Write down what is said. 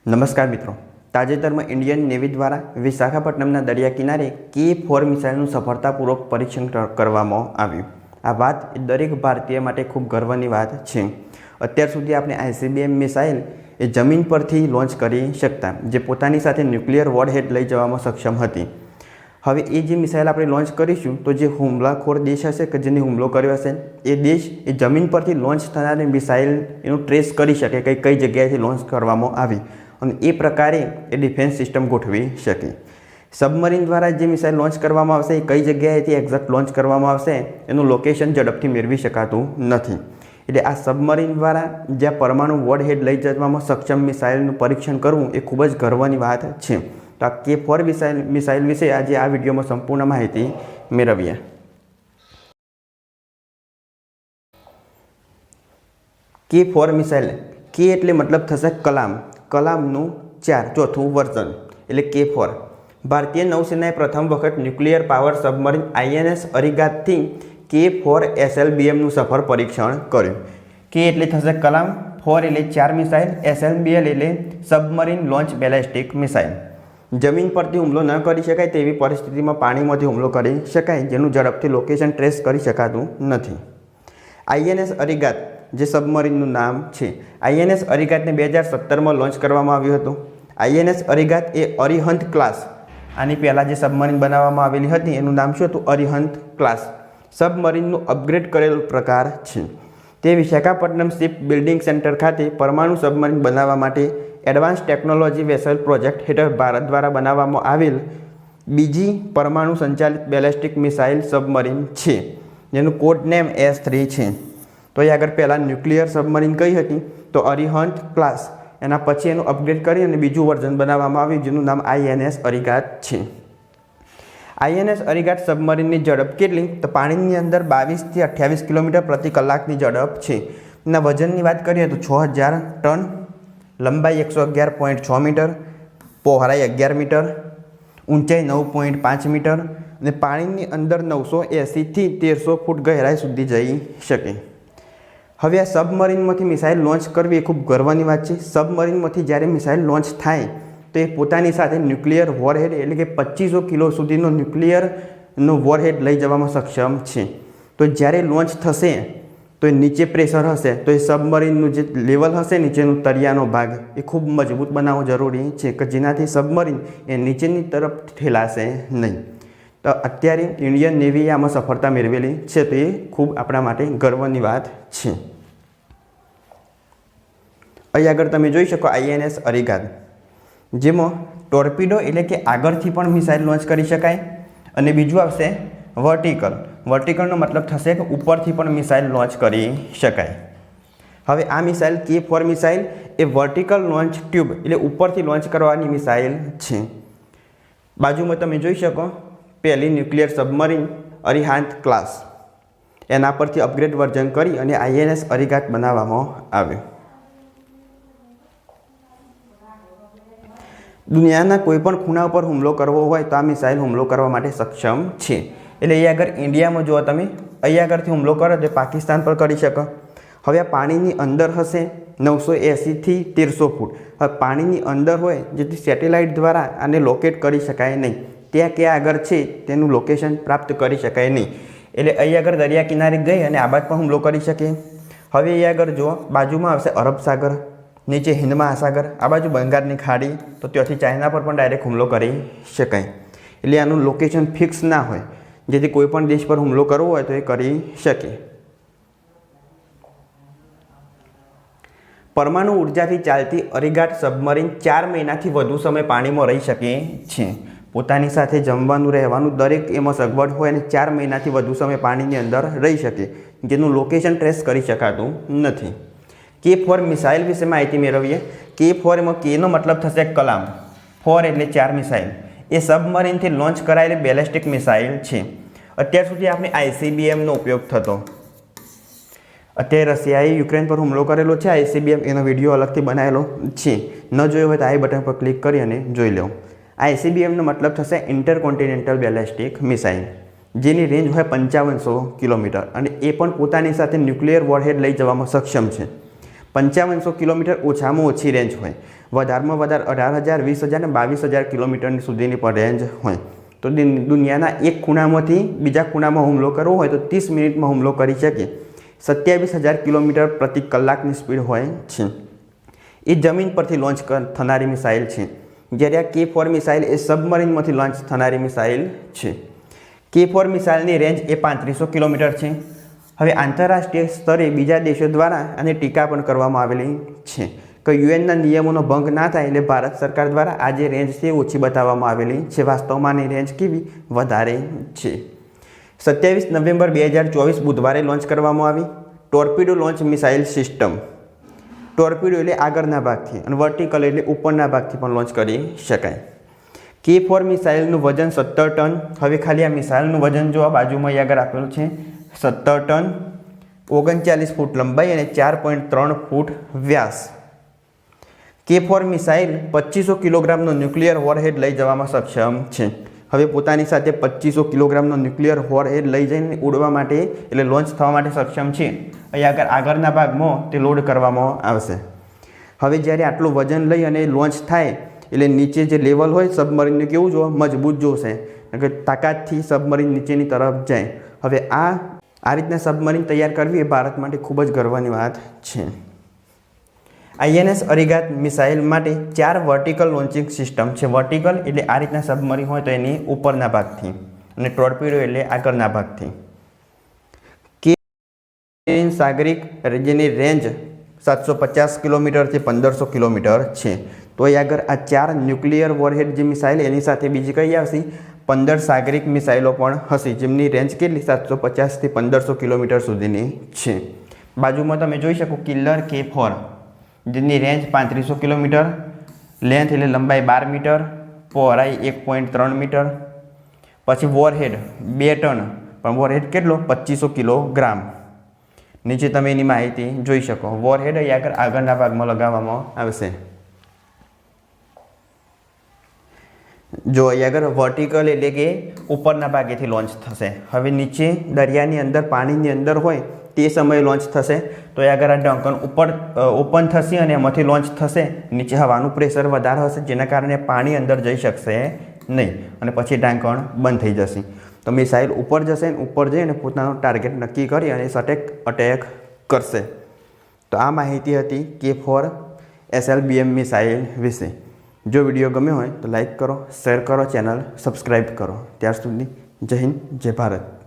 નમસ્કાર મિત્રો, તાજેતરમાં ઇન્ડિયન નેવી દ્વારા વિશાખાપટ્ટનમના દરિયા કિનારે K4 મિસાઇલનું સફળતાપૂર્વક પરીક્ષણ કરવામાં આવ્યું। આ વાત દરેક ભારતીય માટે ખૂબ ગર્વની વાત છે। અત્યાર સુધી આપણે ICBM મિસાઇલ એ જમીન પરથી લોન્ચ કરી શકતા, જે પોતાની સાથે ન્યુક્લિયર વોરહેડ લઈ જવામાં સક્ષમ હતી। હવે એ જે મિસાઇલ આપણે લોન્ચ કરીશું તો જે હુમલાખોર દેશ હશે કે જેને હુમલો કર્યો હશે એ દેશ એ જમીન પરથી લોન્ચ થનારી મિસાઇલ એનું ટ્રેસ કરી શકે કે કઈ જગ્યાએથી લોન્ચ કરવામાં આવી અને એ પ્રકારે એ ડિફેન્સ સિસ્ટમ ગોઠવી શકે। સબમરીન દ્વારા જે મિસાઇલ લોન્ચ કરવામાં આવશે એ કઈ જગ્યાએથી એક્ઝેક્ટ લોન્ચ કરવામાં આવશે એનું લોકેશન ઝડપથી મેળવી શકાતું નથી। એટલે આ સબમરીન દ્વારા જ્યાં પરમાણુ વોરહેડ લઈ જવામાં સક્ષમ મિસાઇલનું પરીક્ષણ કરવું એ ખૂબ જ ગર્વની વાત છે। તો આ K4 મિસાઇલ વિશે આજે આ વિડીયોમાં સંપૂર્ણ માહિતી મેળવીએ। K4 મિસાઇલ, કે એટલે મતલબ થશે કલામનું ચોથું વર્ઝન એટલે K4। ભારતીય નૌસેનાએ પ્રથમ વખત nuclear power submarine INS અરિગાતથી K4 SLBMનું સફળ પરીક્ષણ કર્યું। કે એટલે થશે કલામ, 4 એટલે 4 મિસાઇલ, SLBM એટલે સબમરીન લોન્ચ બેલેસ્ટિક મિસાઇલ। જમીન પરથી હુમલો ન કરી શકાય તેવી પરિસ્થિતિમાં પાણીમાંથી હુમલો કરી શકાય, જેનું ઝડપથી લોકેશન ટ્રેસ કરી શકાતું નથી। INS અરિગાત જે સબમરીનનું નામ છે, INS અરિગાતને 2017માં લોન્ચ કરવામાં આવ્યું હતું। INS અરિગાત એ અરિહંત ક્લાસ, આની પહેલાં જે સબમરીન બનાવવામાં આવેલી હતી એનું નામ શું હતું? અરિહંત ક્લાસ સબમરીનનું અપગ્રેડ કરેલું પ્રકાર છે। તે વિશાખાપટ્ટનમ શિપ બિલ્ડિંગ સેન્ટર ખાતે પરમાણુ સબમરીન બનાવવા માટે એડવાન્સ ટેકનોલોજી વેસલ પ્રોજેક્ટ હેઠળ ભારત દ્વારા બનાવવામાં આવેલ બીજી પરમાણુ સંચાલિત બેલેસ્ટિક મિસાઇલ સબમરીન છે, જેનું કોડ નેમ S3 છે। તો એ આગળ પહેલાં ન્યુક્લિયર સબમરીન કઈ હતી તો અરિહંત ક્લાસ, એના પછી એનું અપગ્રેડ કરી અને બીજું વર્ઝન બનાવવામાં આવ્યું જેનું નામ INS અરિગાત છે। INS અરિગાત સબમરીનની ઝડપ કેટલી તો પાણીની અંદર 22થી 28 કિલોમીટર પ્રતિ કલાકની ઝડપ છે। એના વજનની વાત કરીએ તો 6000 ટન, લંબાઈ 111.6 મીટર, પહોળાઈ 11 મીટર, ઊંચાઈ 9.5 મીટર અને પાણીની અંદર 980થી 1300 ફૂટ ગહેરાઈ સુધી જઈ શકે। હવે આ સબમરીનમાંથી મિસાઇલ લોન્ચ કરવી એ ખૂબ ગર્વની વાત છે। સબમરીનમાંથી જ્યારે મિસાઇલ લોન્ચ થાય તો એ પોતાની સાથે ન્યુક્લિયર વોરહેડ એટલે કે 2500 કિલો સુધીનો ન્યુક્લિયરનો વોરહેડ લઈ જવામાં સક્ષમ છે। તો જ્યારે લોન્ચ થશે તો એ નીચે પ્રેશર હશે તો એ સબમરીનનું જે લેવલ હશે નીચેનું તળિયાનો ભાગ એ ખૂબ મજબૂત બનાવવો જરૂરી છે કે જેનાથી સબમરીન એ નીચેની તરફ ઠેલાશે નહીં। તો અત્યારે ઇન્ડિયન નેવીએ આમાં સફળતા મેળવેલી છે, તો એ ખૂબ આપણા માટે ગર્વની વાત છે। અહીં આગળ તમે જોઈ શકો INS અરિગાત, જેમાં ટોર્પિડો એટલે કે આગળથી પણ મિસાઇલ લોન્ચ કરી શકાય અને બીજું આવશે વર્ટિકલનો મતલબ થશે કે ઉપરથી પણ મિસાઇલ લોન્ચ કરી શકાય। હવે આ મિસાઇલ K4 મિસાઇલ એ વર્ટિકલ લોન્ચ ટ્યુબ એટલે ઉપરથી લોન્ચ કરવાની મિસાઇલ છે। બાજુમાં તમે જોઈ શકો પહેલી ન્યુક્લિયર સબમરીન અરિહંત ક્લાસ, એના પરથી અપગ્રેડ વર્ઝન કરી અને INS અરિગાત બનાવવામાં આવ્યું। દુનિયાના કોઈ પણ ખૂણા ઉપર હુમલો કરવો હોય તો આ મિસાઇલ હુમલો કરવા માટે સક્ષમ છે। એટલે એ આગળ ઇન્ડિયામાં જો તમે અહીં આગળથી હુમલો કરો તો પાકિસ્તાન પર કરી શકો। હવે આ પાણીની અંદર હશે 980થી 1300 ફૂટ। હવે પાણીની અંદર હોય જેથી સેટેલાઇટ દ્વારા આને લોકેટ કરી શકાય નહીં, ત્યાં ક્યાં આગળ છે તેનું લોકેશન પ્રાપ્ત કરી શકાય નહીં। એટલે અહીં આગળ દરિયા કિનારે ગઈ અને આ બાજુ પણ હુમલો કરી શકે। હવે અહીં આગળ જો બાજુમાં આવશે અરબ સાગર, નીચે હિન્દ મહાસાગર, આ બાજુ બંગાળની ખાડી, તો ત્યાંથી ચાઇના પર પણ ડાયરેક્ટ હુમલો કરી શકાય। એટલે આનું લોકેશન ફિક્સ ના હોય જેથી કોઈ પણ દેશ પર હુમલો કરવો હોય તો એ કરી શકે। પરમાણુ ઉર્જાથી ચાલતી અરિગાત સબમરીન 4 મહિનાથી વધુ સમય પાણીમાં રહી શકે છે। પોતાની સાથે જમવાનું રહેવાનું દરેક એમાં સગવડ હોય અને 4 મહિનાથી વધુ સમય પાણીની અંદર રહી શકે, જેનું લોકેશન ટ્રેસ કરી શકાતું નથી। K4 મિસાઇલ વિશે માહિતી મેળવીએ। K4 એમાં કેનો મતલબ થશે કલામ, 4 એટલે 4 મિસાઇલ, એ સબમરીનથી લોન્ચ કરાયેલી બેલેસ્ટિક મિસાઇલ છે। અત્યાર સુધી આપણે ICBMનો ઉપયોગ થતો, અત્યારે રશિયાએ યુક્રેન પર હુમલો કરેલો છે ICBM, એનો વિડીયો અલગથી બનાવેલો છે, ન જોયો હોય તો આ બટન પર ક્લિક કરી અને જોઈ લો। ICBMનો મતલબ થશે ઇન્ટરકોન્ટિનેન્ટલ બેલેસ્ટિક મિસાઇલ, જેની રેન્જ હોય 5500 કિલોમીટર અને એ પણ પોતાની સાથે ન્યુક્લિયર વોરહેડ લઈ જવામાં સક્ષમ છે। 5500 કિલોમીટર ઓછામાં ઓછી રેન્જ હોય વધારેમાં વધારે 18,000, 20,000 ને 22,000 કિલોમીટર સુધીની પણ રેન્જ હોય. તો દુનિયાના એક ખૂણામાંથી બીજા ખૂણામાં હુમલો કરવો હોય તો 30 મિનિટમાં હુમલો કરી શકે. 27,000 કિલોમીટર પ્રતિ કલાકની સ્પીડ હોય છે. એ જમીન પરથી લોન્ચ થનારી મિસાઇલ છે. જ્યારે આ K4 મિસાઇલ એ સબમરીનમાંથી લોન્ચ થનારી મિસાઇલ છે. K4 મિસાઇલની રેન્જ એ 3500 કિલોમીટર છે. હવે આંતરરાષ્ટ્રીય સ્તરે બીજા દેશો દ્વારા આની ટીકા પણ કરવામાં આવેલી છે કે યુએનના નિયમોનો ભંગ ના થાય એટલે ભારત સરકાર દ્વારા આ જે રેન્જ છે ઓછી બતાવવામાં આવેલી છે. વાસ્તવમાં આની રેન્જ કેવી વધારે છે. 27 નવેમ્બર 2024 બુધવારે લોન્ચ કરવામાં આવી ટોર્પિડો લોન્ચ મિસાઇલ સિસ્ટમ. ટોર્પિડો એટલે આગળના ભાગથી અને વર્ટિકલ એટલે ઉપરના ભાગથી પણ લોન્ચ કરી શકાય. K4 મિસાઇલનું વજન 17 ટન. હવે ખાલી આ મિસાઇલનું વજન જો આ બાજુમાં આગળ આપેલું છે 17 ટન, 39 ફૂટ લંબાઈ અને 4.3 ફૂટ વ્યાસ. K4 મિસાઇલ 2500 કિલોગ્રામનો ન્યુક્લિયર વોરહેડ લઈ જવામાં સક્ષમ છે. હવે પોતાની સાથે 2500 કિલોગ્રામનો ન્યુક્લિયર વોરહેડ લઈ જઈને ઉડવા માટે એટલે લોન્ચ થવા માટે સક્ષમ છે. અહીં આગળના ભાગમાં તે લોડ કરવામાં આવશે. હવે જ્યારે આટલું વજન લઈ અને લોન્ચ થાય એટલે નીચે જે લેવલ હોય સબમરીનનું કેવું જોવા મજબૂત જોશે કે તાકાતથી સબમરીન નીચેની તરફ જાય. હવે આ રીતના સબમરીન તૈયાર કરવી એ ભારત માટે ખૂબ જ ગર્વની વાત છે. INS અરિગાત મિસાઇલ માટે 4 વર્ટિકલ લોન્ચિંગ સિસ્ટમ છે. વર્ટિકલ એટલે આ રીતના સબમરીન હોય તો એની ઉપરના ભાગથી અને ટોર્પિડો એટલે આગળના ભાગથી. સાગરિક જેની રેન્જ 750 કિલોમીટરથી 1500 કિલોમીટર છે. તો એ આગળ આ 4 ન્યુક્લિયર વોરહેડ જે મિસાઇલ એની સાથે બીજી કઈ આવશે 15 સાગરિક મિસાઇલો પણ હશે જેમની રેન્જ કેટલી 750થી 1500 કિલોમીટર સુધીની છે. બાજુમાં તમે જોઈ શકો કિલર K4 જેની રેન્જ 3500 કિલોમીટર, લેન્થ એટલે લંબાઈ 12 મીટર, પહોળાઈ 1.3 મીટર. પછી વોરહેડ 2 ટન પણ વોરહેડ કેટલો 2500 કિલોગ્રામ. નીચે તમે એની માહિતી જોઈ શકો. વોરહેડ આગળના ભાગમાં લગાવવામાં આવશે. જો આગળ વર્ટિકલ એટલે કે ઉપરના ભાગેથી લોન્ચ થશે. હવે નીચે દરિયાની અંદર પાણીની અંદર હોય તે સમયે લોન્ચ થશે. તો આગળ આ ઢાંકણ ઉપર ઓપન થશે અને એમાંથી લોન્ચ થશે. નીચે હવાનું પ્રેશર વધારે હશે જેના કારણે પાણી અંદર જઈ શકશે નહીં અને પછી ઢાંકણ બંધ થઈ જશે. તો મિસાઇલ ઉપર જશે અને ઉપર જઈને પોતાનું ટાર્ગેટ નક્કી કરી અને અટેક કરશે. તો આ માહિતી હતી K4 SLBM મિસાઇલ વિશે. જો વિડીયો ગમ્યો હોય તો લાઈક કરો, શેર કરો, ચેનલ સબસ્ક્રાઈબ કરો. ત્યાર સુધી જય હિન્દ, જય ભારત.